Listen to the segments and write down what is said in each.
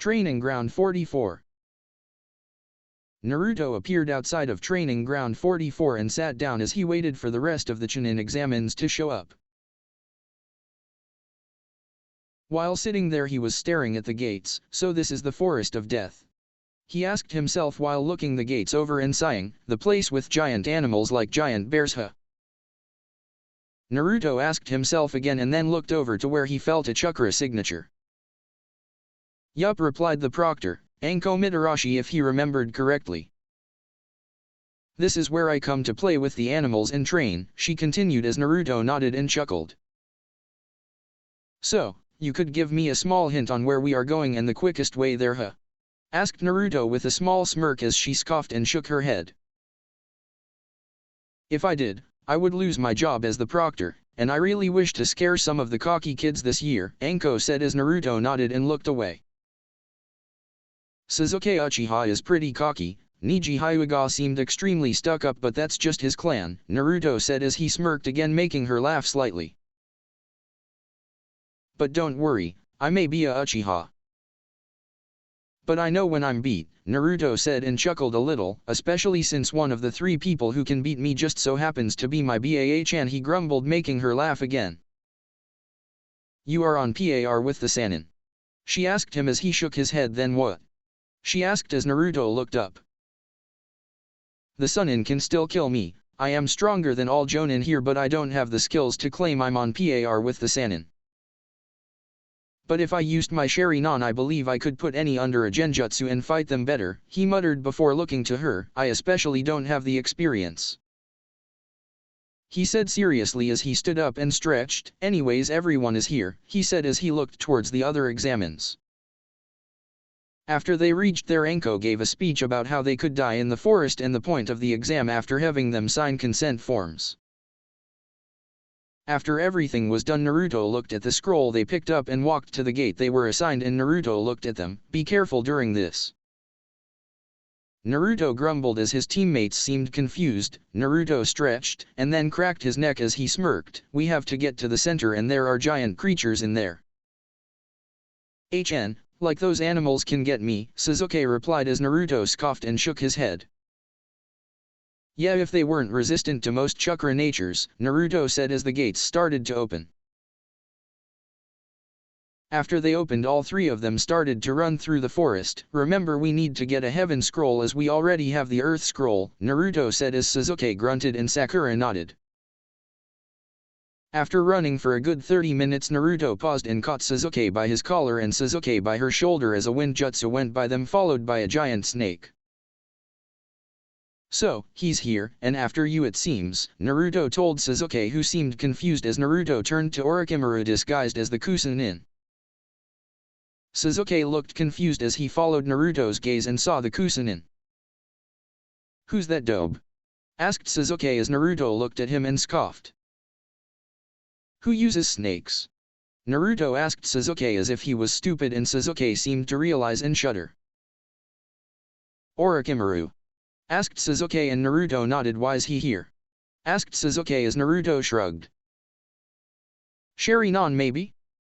Training Ground 44. Naruto appeared outside of Training Ground 44 and sat down as he waited for the rest of the Chunin examines to show up. While sitting there he was staring at the gates. So this is the Forest of Death? He asked himself while looking the gates over and sighing, the place with giant animals like giant bears, huh? Naruto asked himself again and then looked over to where he felt a chakra signature. Yup, replied the proctor, Anko Mitarashi, if he remembered correctly. This is where I come to play with the animals and train, she continued as Naruto nodded and chuckled. So, you could give me a small hint on where we are going and the quickest way there, huh? Asked Naruto with a small smirk as she scoffed and shook her head. If I did, I would lose my job as the proctor, and I really wish to scare some of the cocky kids this year, Anko said as Naruto nodded and looked away. Sasuke Uchiha is pretty cocky. Niji Hyuga seemed extremely stuck up, but that's just his clan, Naruto said as he smirked again, making her laugh slightly. But don't worry, I may be a Uchiha. But I know when I'm beat, Naruto said and chuckled a little, especially since one of the 3 people who can beat me just so happens to be my Baa-chan, he grumbled, making her laugh again. You are on par with the Sannin? She asked him as he shook his head. Then what? She asked as Naruto looked up. The Sannin can still kill me. I am stronger than all Jonin here, but I don't have the skills to claim I'm on par with the Sannin. But if I used my Sharingan, I believe I could put any under a genjutsu and fight them better, he muttered before looking to her. I especially don't have the experience, he said seriously as he stood up and stretched. Anyways, everyone is here, he said as he looked towards the other examines. After they reached there, Anko gave a speech about how they could die in the forest and the point of the exam after having them sign consent forms. After everything was done, Naruto looked at the scroll they picked up and walked to the gate they were assigned, and Naruto looked at them. Be careful during this. Naruto grumbled as his teammates seemed confused. Naruto stretched, and then cracked his neck as he smirked. We have to get to the center and there are giant creatures in there. Like those animals can get me, Sasuke replied as Naruto scoffed and shook his head. Yeah, if they weren't resistant to most chakra natures, Naruto said as the gates started to open. After they opened, all 3 of them started to run through the forest. Remember, we need to get a heaven scroll as we already have the earth scroll, Naruto said as Sasuke grunted and Sakura nodded. After running for a good 30 minutes, Naruto paused and caught Sasuke by his collar and Sasuke by her shoulder as a wind jutsu went by them, followed by a giant snake. So, he's here, and after you it seems, Naruto told Sasuke, who seemed confused as Naruto turned to Orochimaru disguised as the Kusunin. Sasuke looked confused as he followed Naruto's gaze and saw the Kusunin. Who's that dope? Asked Sasuke as Naruto looked at him and scoffed. Who uses snakes? Naruto asked Sasuke as if he was stupid, and Sasuke seemed to realize and shudder. Orochimaru? Asked Sasuke and Naruto nodded. Why is he here? Asked Sasuke as Naruto shrugged. Sharingan maybe?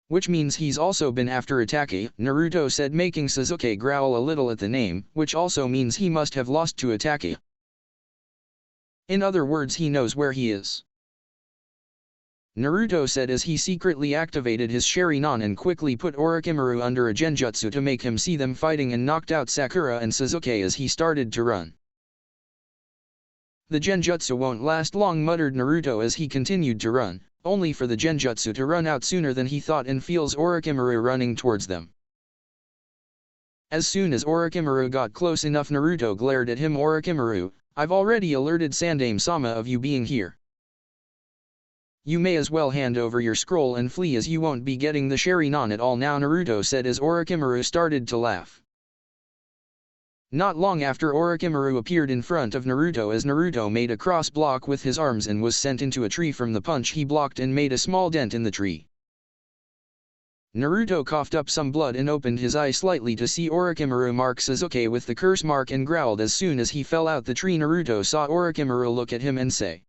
Which means he's also been after Itachi, Naruto said, making Sasuke growl a little at the name, which also means he must have lost to Itachi. In other words, he knows where he is. Naruto said as he secretly activated his Sharingan and quickly put Orochimaru under a genjutsu to make him see them fighting, and knocked out Sakura and Sasuke as he started to run. The genjutsu won't last long, muttered Naruto as he continued to run, only for the genjutsu to run out sooner than he thought, and feels Orochimaru running towards them. As soon as Orochimaru got close enough, Naruto glared at him. Orochimaru, I've already alerted Sandaime-sama of you being here. You may as well hand over your scroll and flee, as you won't be getting the Sharingan at all now, Naruto said as Orochimaru started to laugh. Not long after, Orochimaru appeared in front of Naruto as Naruto made a cross block with his arms and was sent into a tree from the punch he blocked and made a small dent in the tree. Naruto coughed up some blood and opened his eye slightly to see Orochimaru mark Sasuke with the curse mark and growled. As soon as he fell out the tree, Naruto saw Orochimaru look at him and say,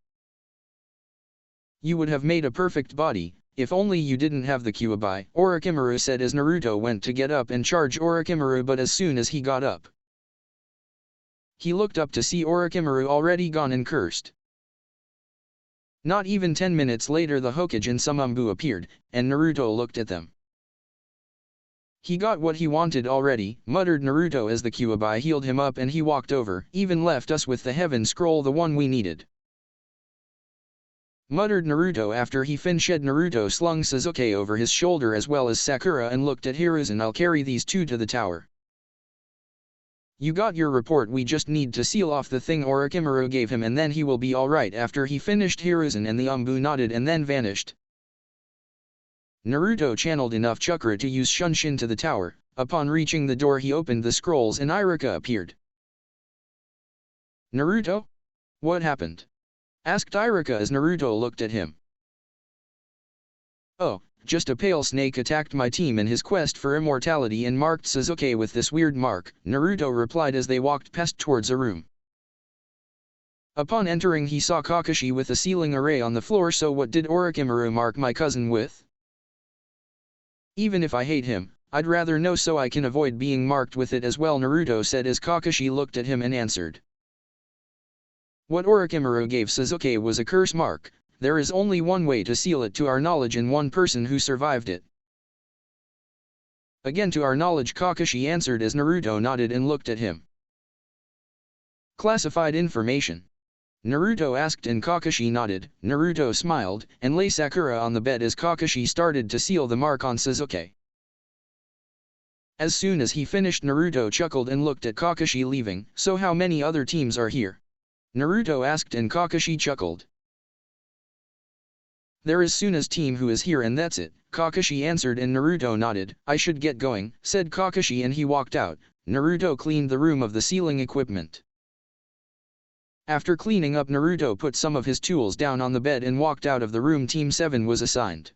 "You would have made a perfect body, If only you didn't have the Kyuubi, Orochimaru said as Naruto went to get up and charge Orochimaru, but as soon as he got up, he looked up to see Orochimaru already gone and cursed. Not even 10 minutes later the Hokage and some Umbu appeared, and Naruto looked at them. He got what he wanted already, muttered Naruto as the Kyuubi healed him up and he walked over, even left us with the heaven scroll, the one we needed. Muttered Naruto after he finished. Naruto slung Sasuke over his shoulder as well as Sakura and looked at Hiruzen. I'll carry these two to the tower. You got your report, we just need to seal off the thing Orochimaru gave him and then he will be alright. After he finished, Hiruzen and the Umbu nodded and then vanished. Naruto channeled enough chakra to use Shunshin to the tower. Upon reaching the door he opened the scrolls and Iruka appeared. Naruto? What happened? Asked Iruka as Naruto looked at him. Oh, just a pale snake attacked my team in his quest for immortality and marked Sasuke with this weird mark, Naruto replied as they walked past towards a room. Upon entering he saw Kakashi with a sealing array on the floor. So what did Orochimaru mark my cousin with? Even if I hate him, I'd rather know so I can avoid being marked with it as well, Naruto said as Kakashi looked at him and answered. What Orochimaru gave Sasuke was a curse mark. There is only one way to seal it to our knowledge and one person who survived it. Again to our knowledge, Kakashi answered as Naruto nodded and looked at him. Classified information? Naruto asked and Kakashi nodded. Naruto smiled and lay Sakura on the bed as Kakashi started to seal the mark on Sasuke. As soon as he finished, Naruto chuckled and looked at Kakashi leaving. So how many other teams are here? Naruto asked and Kakashi chuckled. There is Suna's team who is here and that's it, Kakashi answered and Naruto nodded. I should get going, said Kakashi and he walked out. Naruto cleaned the room of the sealing equipment. After cleaning up, Naruto put some of his tools down on the bed and walked out of the room Team 7 was assigned.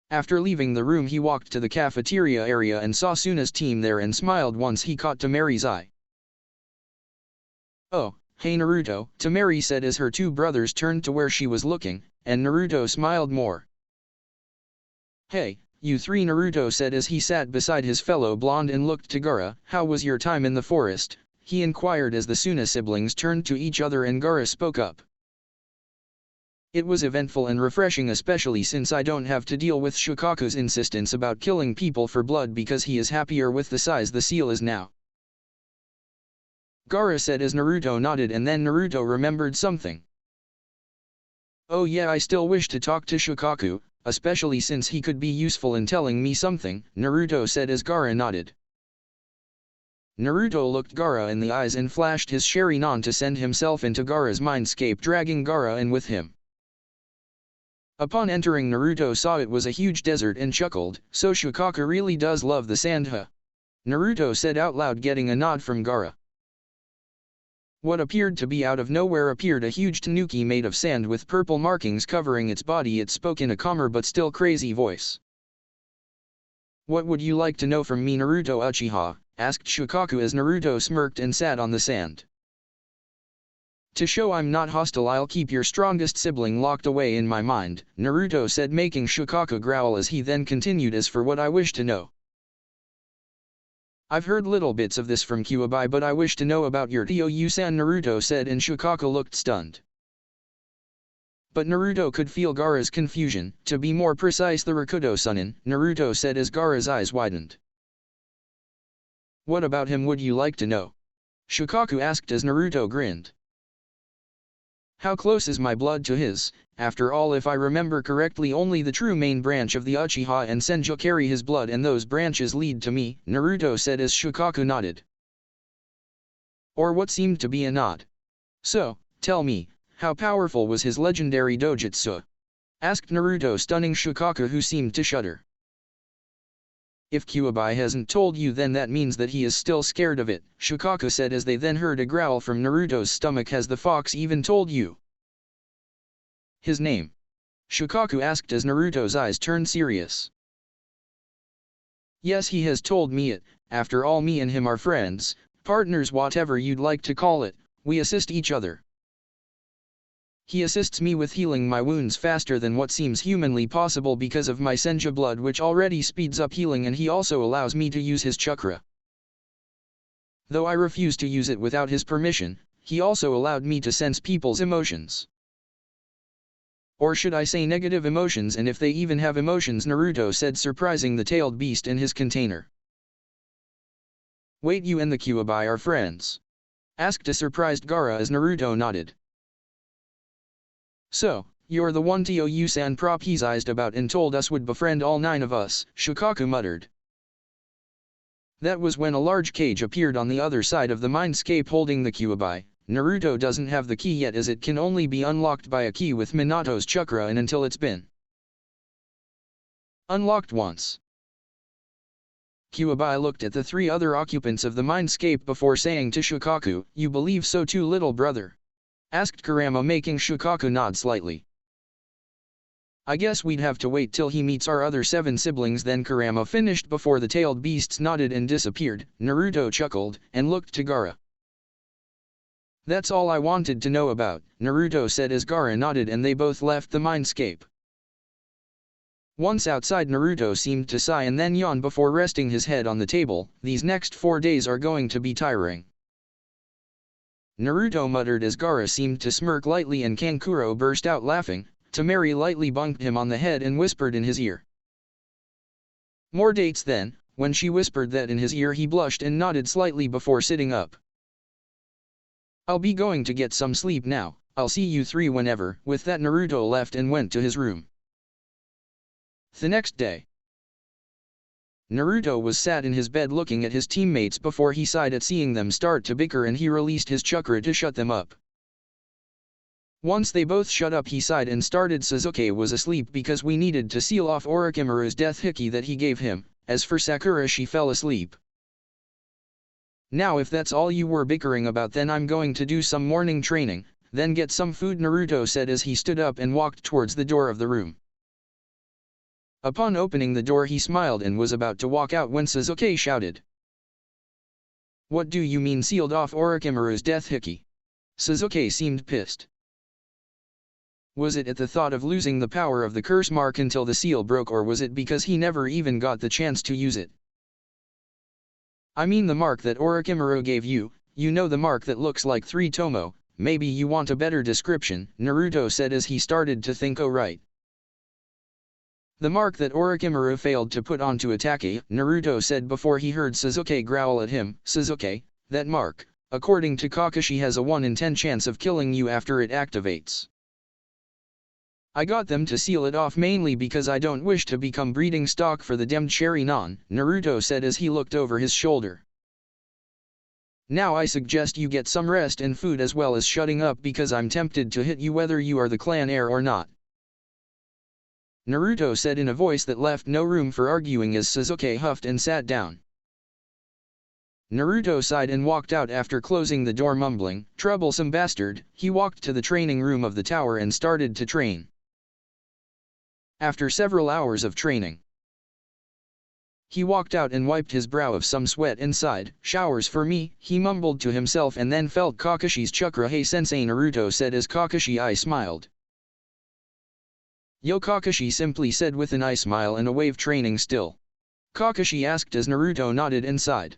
After leaving the room he walked to the cafeteria area and saw Suna's team there and smiled once he caught Temari's eye. Oh, hey Naruto, Temari said as her two brothers turned to where she was looking, and Naruto smiled more. Hey, you three, Naruto said as he sat beside his fellow blonde and looked to Gaara. How was your time in the forest? He inquired as the Suna siblings turned to each other and Gaara spoke up. It was eventful and refreshing, especially since I don't have to deal with Shukaku's insistence about killing people for blood because he is happier with the size the seal is now. Gaara said as Naruto nodded and then Naruto remembered something. Oh yeah, I still wish to talk to Shukaku, especially since he could be useful in telling me something, Naruto said as Gaara nodded. Naruto looked Gaara in the eyes and flashed his Sharingan to send himself into Gaara's mindscape, dragging Gaara in with him. Upon entering, Naruto saw it was a huge desert and chuckled, so Shukaku really does love the sand, huh? Naruto said out loud, getting a nod from Gaara. What appeared to be out of nowhere appeared a huge tanuki made of sand with purple markings covering its body. It spoke in a calmer but still crazy voice. What would you like to know from me, Naruto Uchiha? Asked Shukaku as Naruto smirked and sat on the sand. To show I'm not hostile, I'll keep your strongest sibling locked away in my mind, Naruto said, making Shukaku growl as he then continued, as for what I wish to know. I've heard little bits of this from Kyuubi, but I wish to know about your Tio-san, Naruto said, and Shukaku looked stunned. But Naruto could feel Gaara's confusion, to be more precise the Rakudo-sunin, Naruto said as Gaara's eyes widened. What about him would you like to know? Shukaku asked as Naruto grinned. How close is my blood to his? After all, if I remember correctly, only the true main branch of the Uchiha and Senju carry his blood, and those branches lead to me, Naruto said as Shukaku nodded. Or what seemed to be a nod. So, tell me, how powerful was his legendary dojutsu? Asked Naruto, stunning Shukaku, who seemed to shudder. If Kyuubi hasn't told you, then that means that he is still scared of it, Shukaku said as they then heard a growl from Naruto's stomach. Has the fox even told you his name? Shukaku asked as Naruto's eyes turned serious. Yes, he has told me it. After all, me and him are friends, partners, whatever you'd like to call it. We assist each other. He assists me with healing my wounds faster than what seems humanly possible because of my Senja blood, which already speeds up healing, and he also allows me to use his chakra. Though I refuse to use it without his permission, he also allowed me to sense people's emotions. Or should I say negative emotions, and if they even have emotions, Naruto said, surprising the tailed beast in his container. Wait, you and the Kyuubi are friends? Asked a surprised Gaara as Naruto nodded. So, you're the one Tio-san prophesied about and told us would befriend all 9 of us, Shukaku muttered. That was when a large cage appeared on the other side of the mindscape holding the Kyuubi. Naruto doesn't have the key yet, as it can only be unlocked by a key with Minato's chakra, and until it's been unlocked once. Kyuubi looked at the 3 other occupants of the mindscape before saying to Shukaku, "You believe so too, little brother?" Asked Kurama, making Shukaku nod slightly. "I guess we'd have to wait till he meets our other 7 siblings then," Kurama finished before the tailed beasts nodded and disappeared. Naruto chuckled, and looked to Gaara. "That's all I wanted to know about," Naruto said as Gaara nodded, and they both left the mindscape. Once outside, Naruto seemed to sigh and then yawn before resting his head on the table. These next 4 days are going to be tiring. Naruto muttered as Gaara seemed to smirk lightly, and Kankuro burst out laughing. Temari lightly bunked him on the head and whispered in his ear. More dates then. When she whispered that in his ear, he blushed and nodded slightly before sitting up. "I'll be going to get some sleep now. I'll see you 3 whenever." With that, Naruto left and went to his room. The next day, Naruto was sat in his bed looking at his teammates before he sighed at seeing them start to bicker, and he released his chakra to shut them up. Once they both shut up, he sighed and started. "Sasuke was asleep because we needed to seal off Orochimaru's death hiki that he gave him. As for Sakura, she fell asleep. Now if that's all you were bickering about, then I'm going to do some morning training, then get some food," Naruto said as he stood up and walked towards the door of the room. Upon opening the door, he smiled and was about to walk out when Sasuke shouted. "What do you mean sealed off Orochimaru's death hiki?" Sasuke seemed pissed. Was it at the thought of losing the power of the curse mark until the seal broke, or was it because he never even got the chance to use it? "I mean the mark that Orochimaru gave you, you know, the mark that looks like 3 tomo, maybe you want a better description," Naruto said as he started to think. "Oh right. The mark that Orochimaru failed to put onto Atake," Naruto said before he heard Sasuke growl at him. "Sasuke, that mark, according to Kakashi, has a 1 in 10 chance of killing you after it activates. I got them to seal it off mainly because I don't wish to become breeding stock for the demmed Sharingan," Naruto said as he looked over his shoulder. "Now I suggest you get some rest and food as well as shutting up, because I'm tempted to hit you whether you are the clan heir or not," Naruto said in a voice that left no room for arguing as Sasuke huffed and sat down. Naruto sighed and walked out after closing the door, mumbling, "Troublesome bastard." He walked to the training room of the tower and started to train. After several hours of training, he walked out and wiped his brow of some sweat and sighed. "Showers for me," he mumbled to himself, and then felt Kakashi's chakra. "Hey sensei," Naruto said as Kakashi eye smiled. "Yo," Kakashi simply said with an eye smile and a wave. "Training still?" Kakashi asked as Naruto nodded and sighed.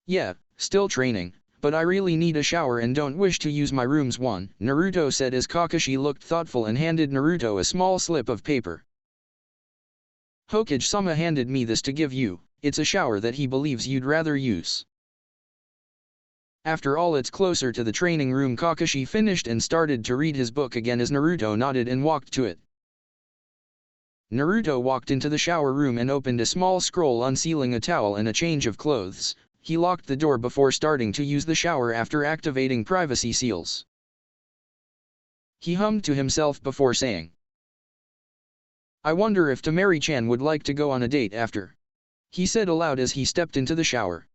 "Yeah, still training, but I really need a shower and don't wish to use my room's one," Naruto said as Kakashi looked thoughtful and handed Naruto a small slip of paper. "Hokage-sama handed me this to give you. It's a shower that he believes you'd rather use. After all, it's closer to the training room." Kakashi finished and started to read his book again as Naruto nodded and walked to it. Naruto walked into the shower room and opened a small scroll, unsealing a towel and a change of clothes. He locked the door before starting to use the shower after activating privacy seals. He hummed to himself before saying, "I wonder if Temari-chan would like to go on a date after," he said aloud as he stepped into the shower.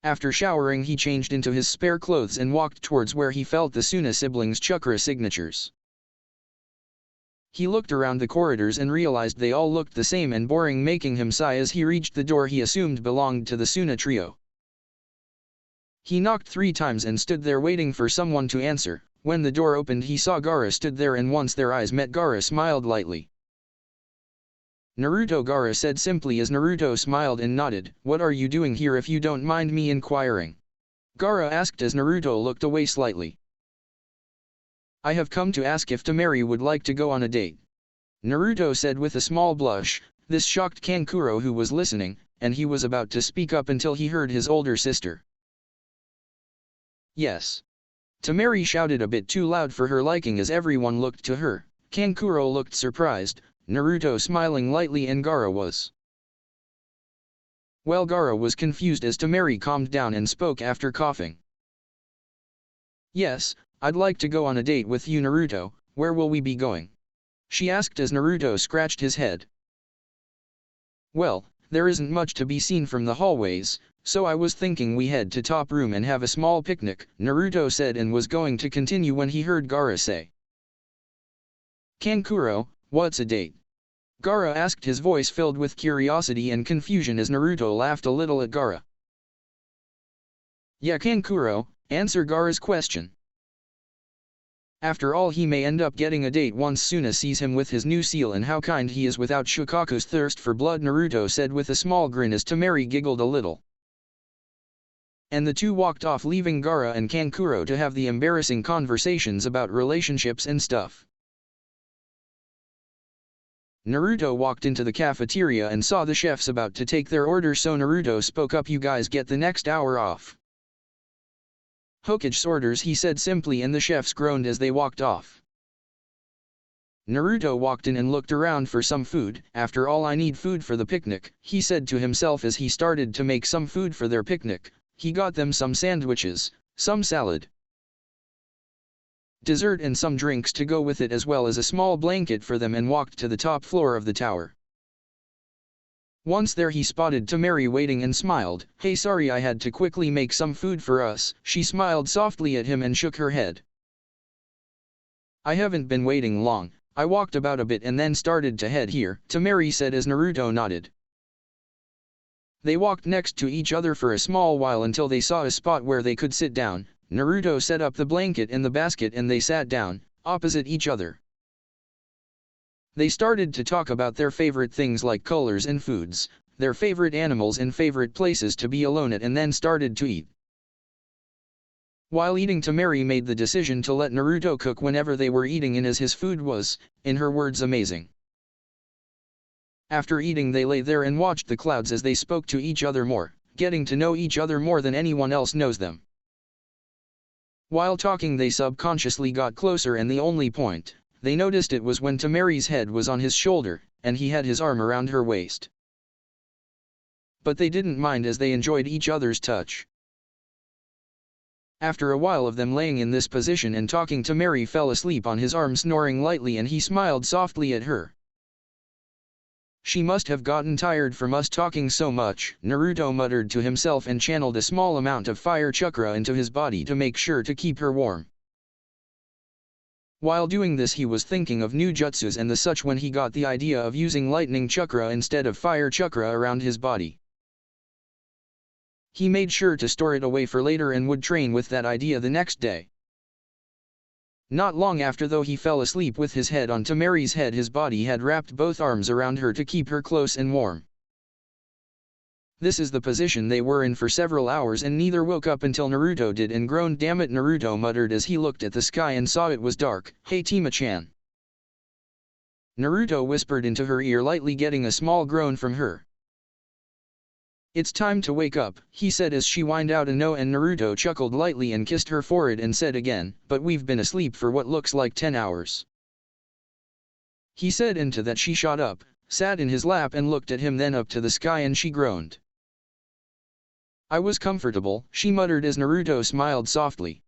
After showering, he changed into his spare clothes and walked towards where he felt the Suna siblings' chakra signatures. He looked around the corridors and realized they all looked the same and boring, making him sigh as he reached the door he assumed belonged to the Suna trio. He knocked 3 times and stood there waiting for someone to answer. When the door opened he saw Gaara stood there, and once their eyes met Gaara smiled lightly. "Naruto," Gaara said simply as Naruto smiled and nodded. "What are you doing here if you don't mind me inquiring?" Gaara asked as Naruto looked away slightly. "I have come to ask if Temari would like to go on a date," Naruto said with a small blush. This shocked Kankuro, who was listening, and he was about to speak up until he heard his older sister. "Yes." Temari shouted a bit too loud for her liking as everyone looked to her. Kankuro looked surprised, Naruto smiling lightly, and Gaara was. Well, Gaara was confused as Temari calmed down and spoke after coughing. "Yes, I'd like to go on a date with you, Naruto. Where will we be going?" she asked as Naruto scratched his head. "Well, there isn't much to be seen from the hallways, so I was thinking we head to top room and have a small picnic," Naruto said, and was going to continue when he heard Gaara say. "Kankuro, what's a date?" Gaara asked, his voice filled with curiosity and confusion as Naruto laughed a little at Gaara. "Yeah, Kankuro, answer Gaara's question. After all, he may end up getting a date once Suna sees him with his new seal, and how kind he is without Shukaku's thirst for blood," Naruto said with a small grin as Temari giggled a little. And the two walked off, leaving Gaara and Kankuro to have the embarrassing conversations about relationships and stuff. Naruto walked into the cafeteria and saw the chefs about to take their order, so Naruto spoke up. "You guys get the next hour off." "Hokage's orders," he said simply, and the chefs groaned as they walked off. Naruto walked in and looked around for some food. "After all, I need food for the picnic," he said to himself as he started to make some food for their picnic. He got them some sandwiches, some salad, dessert and some drinks to go with it, as well as a small blanket for them, and walked to the top floor of the tower. Once there he spotted Temari waiting and smiled. "Hey, sorry, I had to quickly make some food for us." She smiled softly at him and shook her head. "I haven't been waiting long. I walked about a bit and then started to head here," Temari said as Naruto nodded. They walked next to each other for a small while until they saw a spot where they could sit down. Naruto set up the blanket in the basket and they sat down, opposite each other. They started to talk about their favorite things like colors and foods, their favorite animals and favorite places to be alone at, and then started to eat. While eating, Temari made the decision to let Naruto cook whenever they were eating, and as his food was, in her words, amazing. After eating, they lay there and watched the clouds as they spoke to each other more, getting to know each other more than anyone else knows them. While talking, they subconsciously got closer, and the only point they noticed it was when Temari's head was on his shoulder, and he had his arm around her waist. But they didn't mind as they enjoyed each other's touch. After a while of them laying in this position and talking, Temari fell asleep on his arm, snoring lightly, and he smiled softly at her. "She must have gotten tired from us talking so much," Naruto muttered to himself and channeled a small amount of fire chakra into his body to make sure to keep her warm. While doing this, he was thinking of new jutsus and the such when he got the idea of using lightning chakra instead of fire chakra around his body. He made sure to store it away for later and would train with that idea the next day. Not long after, though, he fell asleep with his head on Temari's head. His body had wrapped both arms around her to keep her close and warm. This is the position they were in for several hours, and neither woke up until Naruto did and groaned. "Damn it," Naruto muttered as he looked at the sky and saw it was dark. "Hey, Tima-chan." Naruto whispered into her ear, lightly getting a small groan from her. "It's time to wake up," he said as she whined out a no, and Naruto chuckled lightly and kissed her forehead and said again, "But we've been asleep for what looks like 10 hours. He said, and to that she shot up, sat in his lap and looked at him, then up to the sky, and she groaned. "I was comfortable," she muttered as Naruto smiled softly.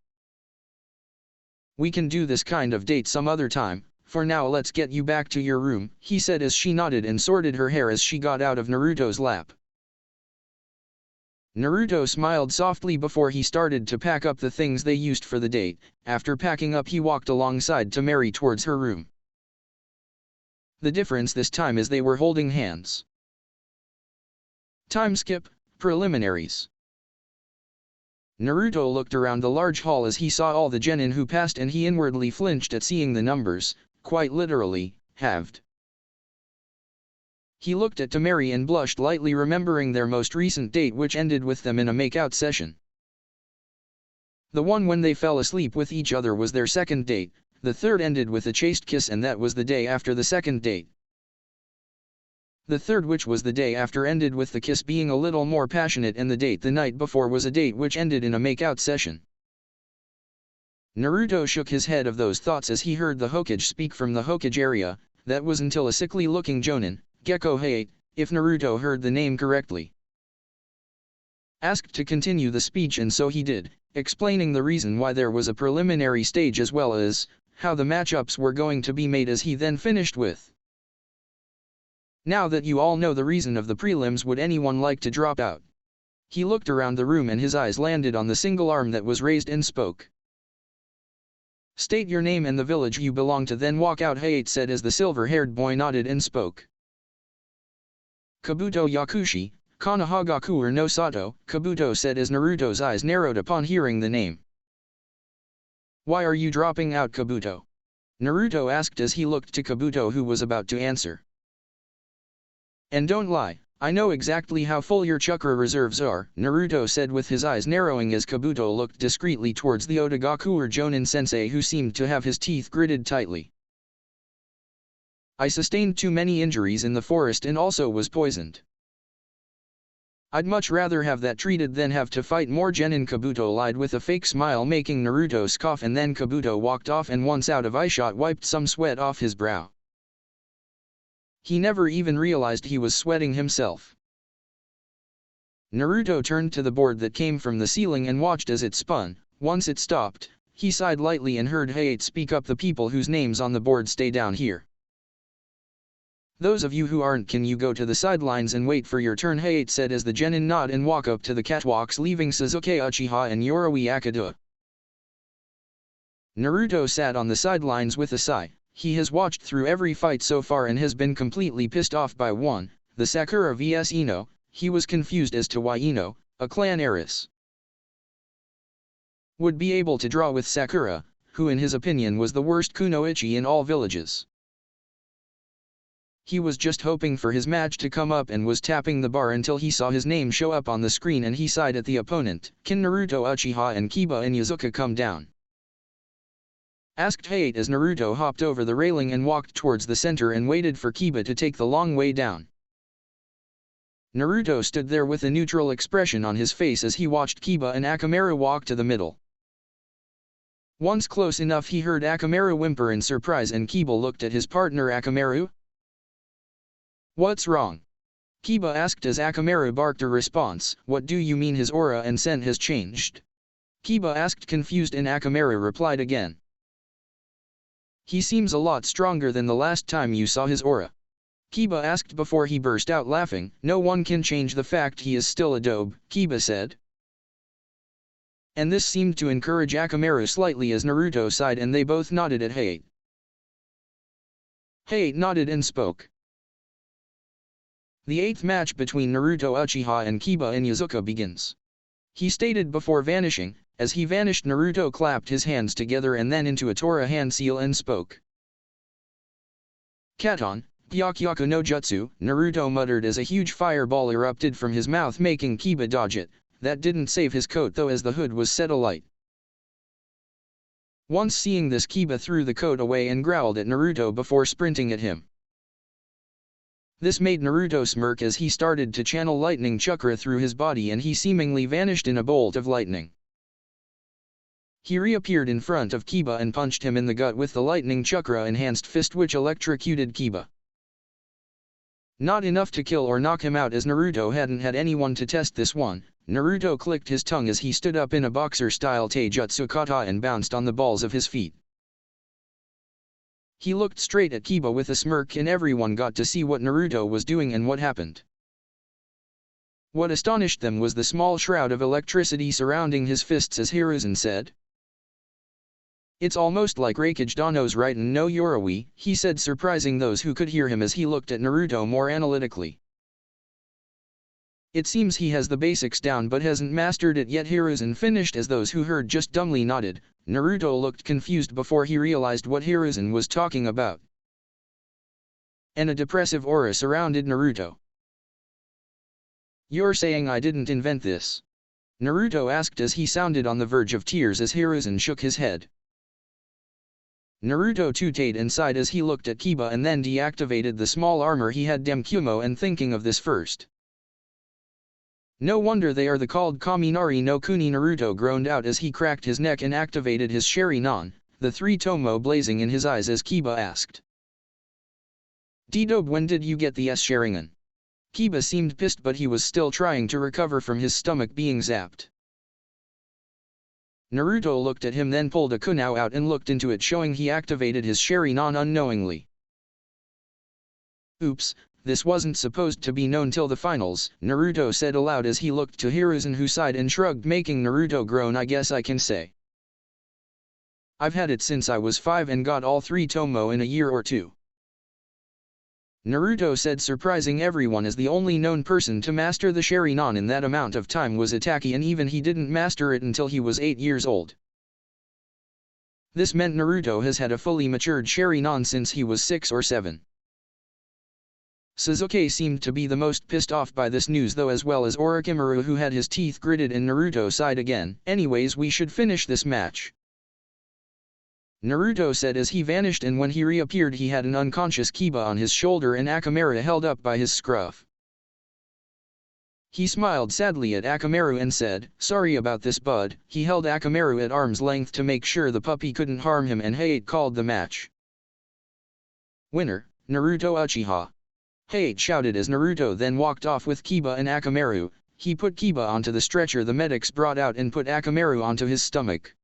"We can do this kind of date some other time. For now, let's get you back to your room," he said as she nodded and sorted her hair as she got out of Naruto's lap. Naruto smiled softly before he started to pack up the things they used for the date. After packing up, he walked alongside Temari towards her room. The difference this time is they were holding hands. Time skip, preliminaries. Naruto looked around the large hall as he saw all the genin who passed, and he inwardly flinched at seeing the numbers, quite literally, halved. He looked at Temari and blushed lightly, remembering their most recent date, which ended with them in a make-out session. The one when they fell asleep with each other was their second date, the third ended with a chaste kiss, and that was the day after the second date. The third, which was the day after, ended with the kiss being a little more passionate, and the date the night before was a date which ended in a make-out session. Naruto shook his head of those thoughts as he heard the Hokage speak from the Hokage area. That was until a sickly-looking jonin, Gecko Hayate, if Naruto heard the name correctly, asked to continue the speech, and so he did, explaining the reason why there was a preliminary stage as well as how the matchups were going to be made, as he then finished with, "Now that you all know the reason of the prelims, would anyone like to drop out?" He looked around the room and his eyes landed on the single arm that was raised and spoke. "State your name and the village you belong to, then walk out," Hayate said as the silver-haired boy nodded and spoke. "Kabuto Yakushi, Konohagaku no Sato," Kabuto said as Naruto's eyes narrowed upon hearing the name. "Why are you dropping out, Kabuto?" Naruto asked as he looked to Kabuto, who was about to answer. "And don't lie, I know exactly how full your chakra reserves are," Naruto said with his eyes narrowing as Kabuto looked discreetly towards the Otagaku or Jonin sensei, who seemed to have his teeth gritted tightly. "I sustained too many injuries in the forest and also was poisoned. I'd much rather have that treated than have to fight more genin," Kabuto lied with a fake smile, making Naruto scoff, and then Kabuto walked off and once out of eyeshot wiped some sweat off his brow. He never even realized he was sweating himself. Naruto turned to the board that came from the ceiling and watched as it spun. Once it stopped, he sighed lightly and heard Hayate speak up, "The people whose names on the board stay down here. Those of you who aren't, can you go to the sidelines and wait for your turn?" Hayate said as the genin nod and walk up to the catwalks, leaving Sasuke Uchiha and Yoroi Akadua. Naruto sat on the sidelines with a sigh. He has watched through every fight so far and has been completely pissed off by one, the Sakura vs Ino. He was confused as to why Ino, a clan heiress, would be able to draw with Sakura, who in his opinion was the worst kunoichi in all villages. He was just hoping for his match to come up and was tapping the bar until he saw his name show up on the screen, and he sighed at the opponent. "Can Naruto, Uchiha and Kiba and Yazuka come down?" asked Hayate as Naruto hopped over the railing and walked towards the center and waited for Kiba to take the long way down. Naruto stood there with a neutral expression on his face as he watched Kiba and Akamaru walk to the middle. Once close enough, he heard Akamaru whimper in surprise, and Kiba looked at his partner. "Akamaru? What's wrong?" Kiba asked as Akamaru barked a response. "What do you mean his aura and scent has changed?" Kiba asked confused, and Akamaru replied again. "He seems a lot stronger than the last time you saw his aura," Kiba asked before he burst out laughing. "No one can change the fact he is still a dobe," Kiba said. And this seemed to encourage Akamaru slightly as Naruto sighed and they both nodded at Hayate. Hayate nodded and spoke. "The 8th match between Naruto Uchiha and Kiba and Yazuka begins," he stated before vanishing. As he vanished, Naruto clapped his hands together and then into a Tora hand seal and spoke. "Katon, Gyakyaku no Jutsu," Naruto muttered as a huge fireball erupted from his mouth, making Kiba dodge it. That didn't save his coat though, as the hood was set alight. Once seeing this, Kiba threw the coat away and growled at Naruto before sprinting at him. This made Naruto smirk as he started to channel lightning chakra through his body, and he seemingly vanished in a bolt of lightning. He reappeared in front of Kiba and punched him in the gut with the lightning chakra enhanced fist, which electrocuted Kiba. Not enough to kill or knock him out, as Naruto hadn't had anyone to test this one. Naruto clicked his tongue as he stood up in a boxer-style taijutsu kata and bounced on the balls of his feet. He looked straight at Kiba with a smirk, and everyone got to see what Naruto was doing and what happened. What astonished them was the small shroud of electricity surrounding his fists, as Hiruzen said. "It's almost like Raikage Dano's Raiten no Yoroi," he said, surprising those who could hear him as he looked at Naruto more analytically. It seems he has the basics down but hasn't mastered it yet. Hiruzen finished as those who heard just dumbly nodded. Naruto looked confused before he realized what Hiruzen was talking about. And a depressive aura surrounded Naruto. "You're saying I didn't invent this?" Naruto asked as he sounded on the verge of tears as Hiruzen shook his head. Naruto tooted and sighed as he looked at Kiba and then deactivated the small armor he had Demkumo and thinking of this first. "No wonder they are called Kaminari no Kuni." Naruto groaned out as he cracked his neck and activated his Sharingan, the three tomo blazing in his eyes as Kiba asked. "D-Dobe, when did you get the Sharingan?" Kiba seemed pissed but he was still trying to recover from his stomach being zapped. Naruto looked at him then pulled a kunao out and looked into it showing he activated his Sharingan unknowingly. "Oops, this wasn't supposed to be known till the finals," Naruto said aloud as he looked to Hiruzen who sighed and shrugged making Naruto groan. "I guess I can say I've had it since I was 5 and got all 3 tomo in a year or two." Naruto said, surprising everyone as the only known person to master the Sharingan in that amount of time was Itachi and even he didn't master it until he was 8 years old. This meant Naruto has had a fully matured Sharingan since he was 6 or 7. Sasuke seemed to be the most pissed off by this news though as well as Orochimaru who had his teeth gritted and Naruto sighed again. "Anyways, we should finish this match," Naruto said as he vanished and when he reappeared he had an unconscious Kiba on his shoulder and Akamaru held up by his scruff. He smiled sadly at Akamaru and said, "Sorry about this bud." He held Akamaru at arm's length to make sure the puppy couldn't harm him and Hayate called the match. "Winner, Naruto Uchiha." Hayate shouted as Naruto then walked off with Kiba and Akamaru. He put Kiba onto the stretcher the medics brought out and put Akamaru onto his stomach.